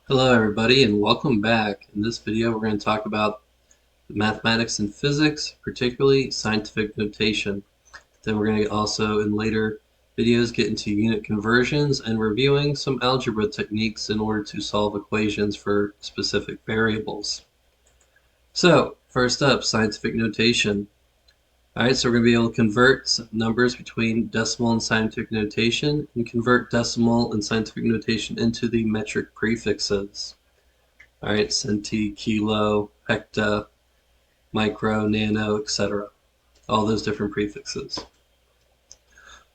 Hello everybody and welcome back. In this video we're going to talk about mathematics and physics, particularly scientific notation. Then we're going to also in later videos get into unit conversions and reviewing some algebra techniques in order to solve equations for specific variables. So first up, scientific notation. Alright, so we're going to be able to convert numbers between decimal and scientific notation and convert decimal and scientific notation into the metric prefixes. All right, centi, kilo, hecta, micro, nano, etc. All those different prefixes.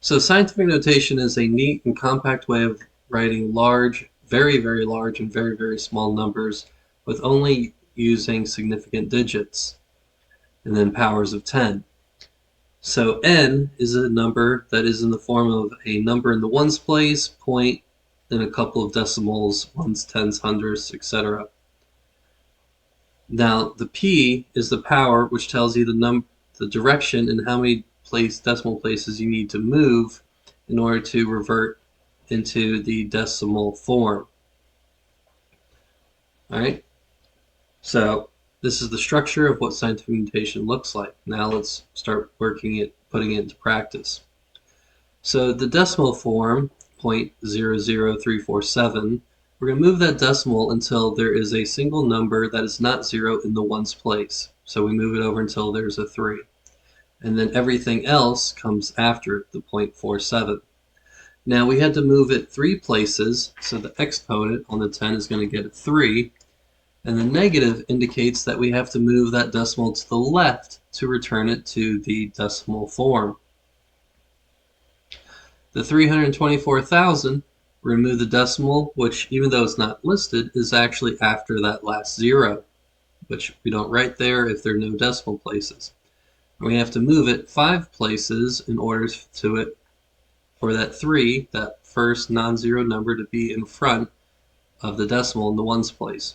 So scientific notation is a neat and compact way of writing large, very, very large and very, very small numbers with only using significant digits and then powers of 10. So n is a number that is in the form of a number in the ones place, point, and a couple of decimals, ones, tens, hundredths, etc. Now the p is the power which tells you the direction and how many decimal places you need to move in order to revert into the decimal form. All right. So this is the structure of what scientific notation looks like. Now let's start putting it into practice. So the decimal form, 0.00347, we're going to move that decimal until there is a single number that is not 0 in the ones place. So we move it over until there's a 3. And then everything else comes after it, the 0.47. Now we had to move it 3 places, so the exponent on the 10 is going to get a 3. And the negative indicates that we have to move that decimal to the left to return it to the decimal form. The 324,000, remove the decimal, which even though it's not listed, is actually after that last 0, which we don't write there if there are no decimal places. We have to move it 5 places in order for that 3, that first non-zero number, to be in front of the decimal in the ones place.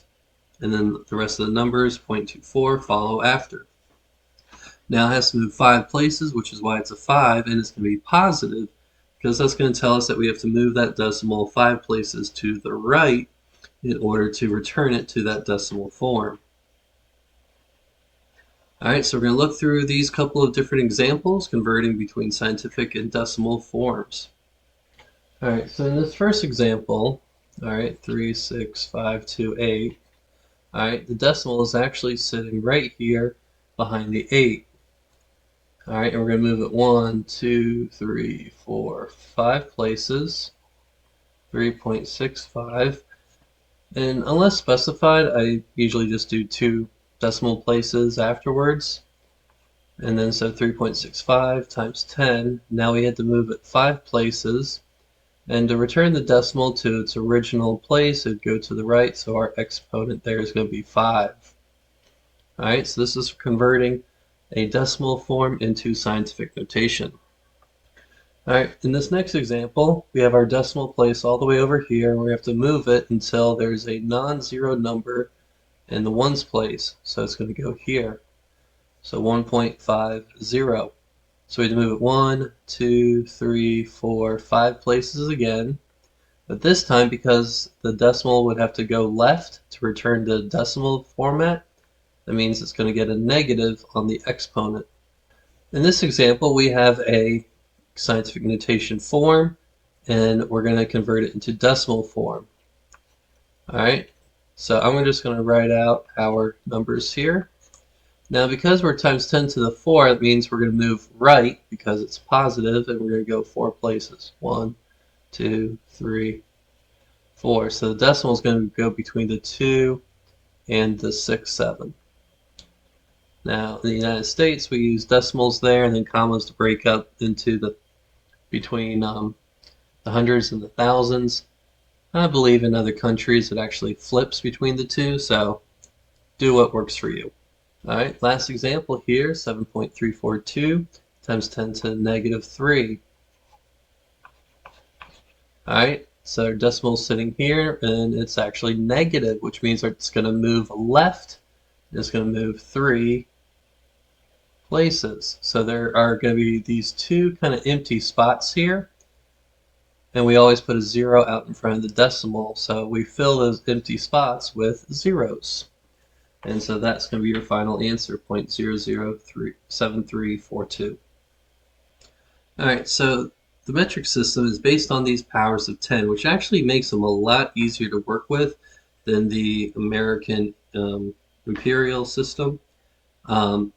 And then the rest of the numbers, 0.24, follow after. Now it has to move 5 places, which is why it's a 5, and it's going to be positive, because that's going to tell us that we have to move that decimal 5 places to the right in order to return it to that decimal form. Alright, so we're going to look through these couple of different examples converting between scientific and decimal forms. Alright, so in this first example, 3, 6, 5, 2, 8, alright, the decimal is actually sitting right here behind the 8. Alright, and we're going to move it 1, 2, 3, 4, 5 places, 3.65. And unless specified, I usually just do 2 decimal places afterwards. And then so 3.65 times 10. Now we had to move it 5 places. And to return the decimal to its original place, it'd go to the right, so our exponent there is going to be 5. Alright, so this is converting a decimal form into scientific notation. Alright, in this next example, we have our decimal place all the way over here, and we have to move it until there's a non-zero number in the ones place. So it's going to go here. So 1.50. So we have to move it 1, 2, 3, 4, 5 places again. But this time, because the decimal would have to go left to return to decimal format, that means it's going to get a negative on the exponent. In this example, we have a scientific notation form, and we're going to convert it into decimal form. Alright, so I'm just going to write out our numbers here. Now because we're times 10 to the 4, that means we're going to move right because it's positive, and we're going to go 4 places. 1, 2, 3, 4. So the decimal is going to go between the 2 and the 6, 7. Now in the United States, we use decimals there and then commas to break up into between the hundreds and the thousands. I believe in other countries it actually flips between the two, so do what works for you. Alright, last example here, 7.342 times 10 to the negative 3. Alright, so our decimal is sitting here, and it's actually negative, which means it's going to move left. It's going to move 3 places. So there are going to be these two kind of empty spots here. And we always put a 0 out in front of the decimal, so we fill those empty spots with zeros. And so that's going to be your final answer, 0.0037342. All right, so the metric system is based on these powers of 10, which actually makes them a lot easier to work with than the American imperial system. Um,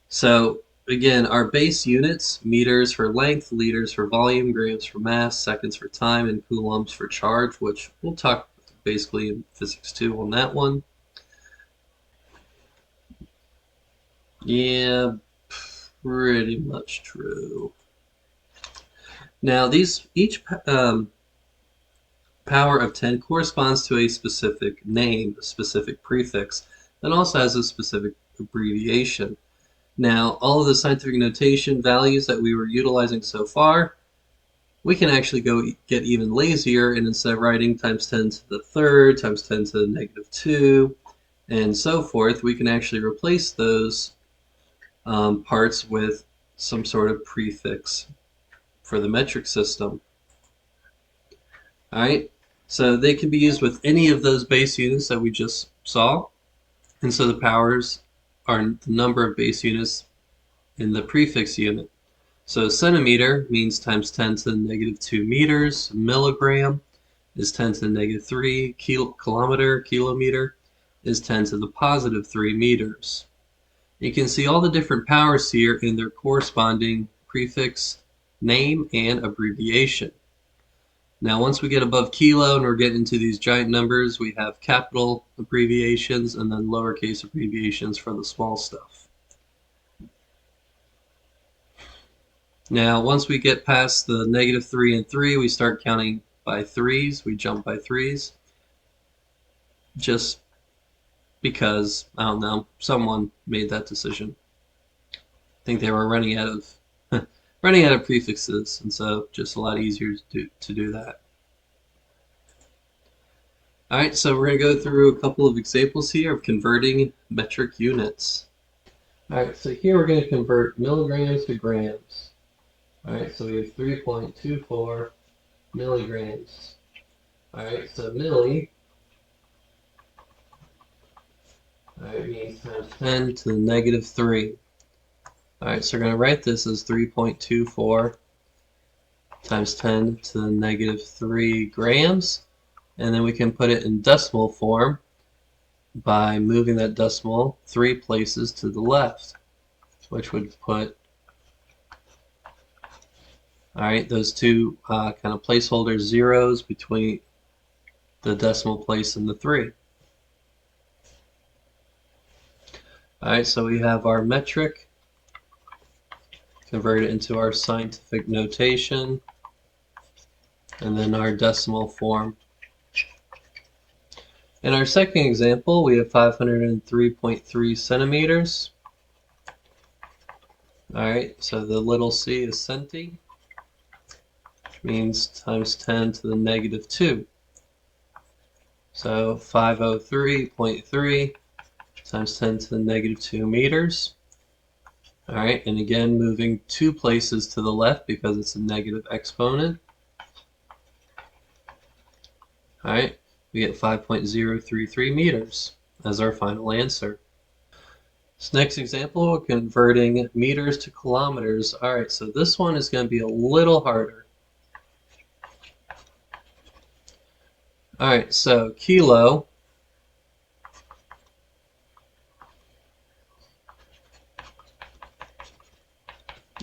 so again, our base units, meters for length, liters for volume, grams for mass, seconds for time, and coulombs for charge, which we'll talk basically in physics 2 on that one. Yeah, pretty much true. Now, each power of 10 corresponds to a specific name, a specific prefix, that also has a specific abbreviation. Now, all of the scientific notation values that we were utilizing so far, we can actually go get even lazier, and instead of writing times 10 to the third, times 10 to the negative 2, and so forth, we can actually replace those parts with some sort of prefix for the metric system. All right, so they can be used with any of those base units that we just saw, and so the powers are the number of base units in the prefix unit. So centimeter means times 10 to the negative 2 meters. Milligram is 10 to the negative 3. Kilometer is 10 to the positive 3 meters. You can see all the different powers here in their corresponding prefix, name, and abbreviation. Now, once we get above kilo and we're getting into these giant numbers, we have capital abbreviations and then lowercase abbreviations for the small stuff. Now, once we get past the negative 3 and 3, we start counting by threes. We jump by threes. Just because, I don't know, someone made that decision. I think they were running out of prefixes, and so just a lot easier to do that. All right, so we're going to go through a couple of examples here of converting metric units. All right, so here we're going to convert milligrams to grams. All right, so we have 3.24 milligrams. All right, so milli, all right, means times 10 to the negative 3. All right, so we're going to write this as 3.24 times 10 to the negative 3 grams. And then we can put it in decimal form by moving that decimal 3 places to the left, which would put, all right, those two kind of placeholder zeros between the decimal place and the 3. All right, so we have our metric, convert it into our scientific notation, and then our decimal form. In our second example, we have 503.3 centimeters. All right, so the little c is centi, which means times 10 to the negative 2. So 503.3 times 10 to the negative 2 meters. All right, and again, moving 2 places to the left because it's a negative exponent. All right, we get 5.033 meters as our final answer. This next example, we're converting meters to kilometers. All right, so this one is going to be a little harder. All right, so kilo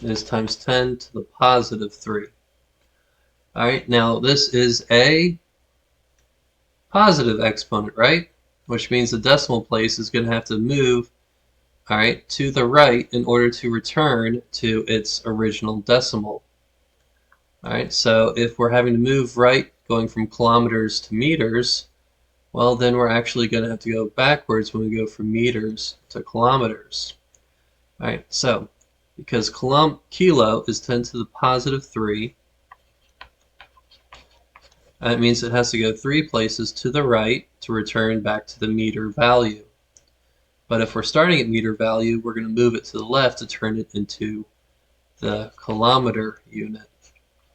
is times 10 to the positive 3. All right, now this is a positive exponent, right? Which means the decimal place is going to have to move, all right, to the right in order to return to its original decimal. All right, so if we're having to move right, going from kilometers to meters, well, then we're actually going to have to go backwards when we go from meters to kilometers. All right, so because kilo is 10 to the positive 3, that means it has to go 3 places to the right to return back to the meter value. But if we're starting at meter value, we're going to move it to the left to turn it into the kilometer unit.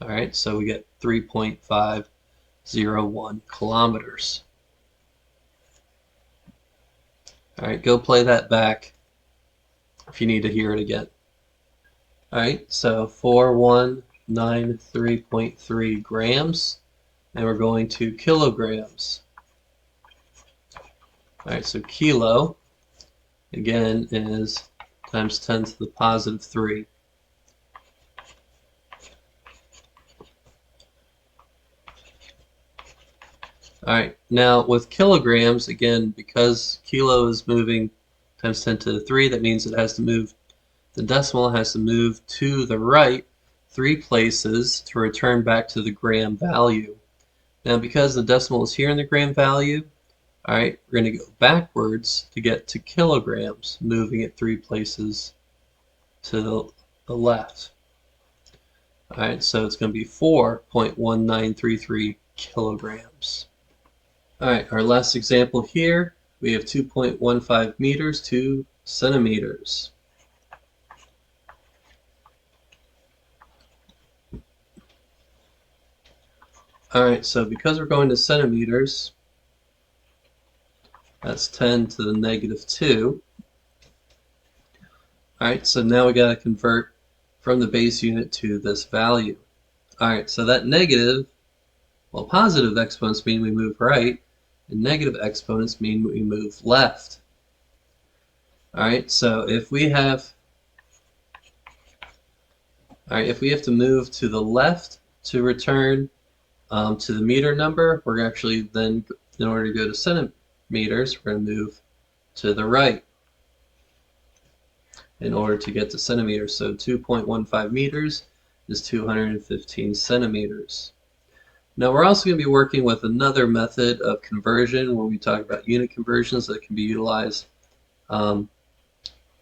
All right, so we get 3.501 kilometers. All right, go play that back if you need to hear it again. All right, so 4193.3 grams, and we're going to kilograms. All right, so kilo, again, is times 10 to the positive 3. All right, now with kilograms, again, because kilo is moving times 10 to the 3, that means it has to move, the decimal has to move to the right 3 places to return back to the gram value. Now, because the decimal is here in the gram value, all right, we're going to go backwards to get to kilograms, moving it 3 places to the left. All right, so it's going to be 4.1933 kilograms. All right, our last example here, we have 2.15 meters to centimeters. All right, so because we're going to centimeters, that's 10 to the negative 2. All right, so now we got to convert from the base unit to this value. All right, so that negative, well, positive exponents mean we move right, and negative exponents mean we move left. All right, so if we have to move to the left to return to the meter number, we're actually then, in order to go to centimeters, we're going to move to the right in order to get to centimeters. So 2.15 meters is 215 centimeters. Now we're also going to be working with another method of conversion when we talk about unit conversions that can be utilized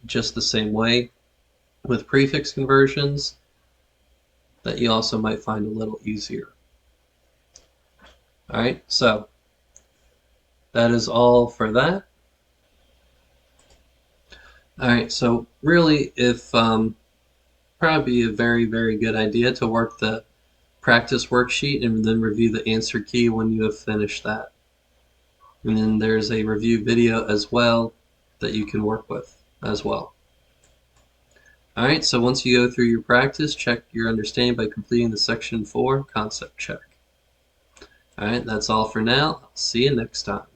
just the same way with prefix conversions that you also might find a little easier. All right, so that is all for that. All right, so really, if probably a very, very good idea to work the practice worksheet and then review the answer key when you have finished that. And then there's a review video as well that you can work with as well. All right, so once you go through your practice, check your understanding by completing the section 4 concept check. All right, that's all for now. I'll see you next time.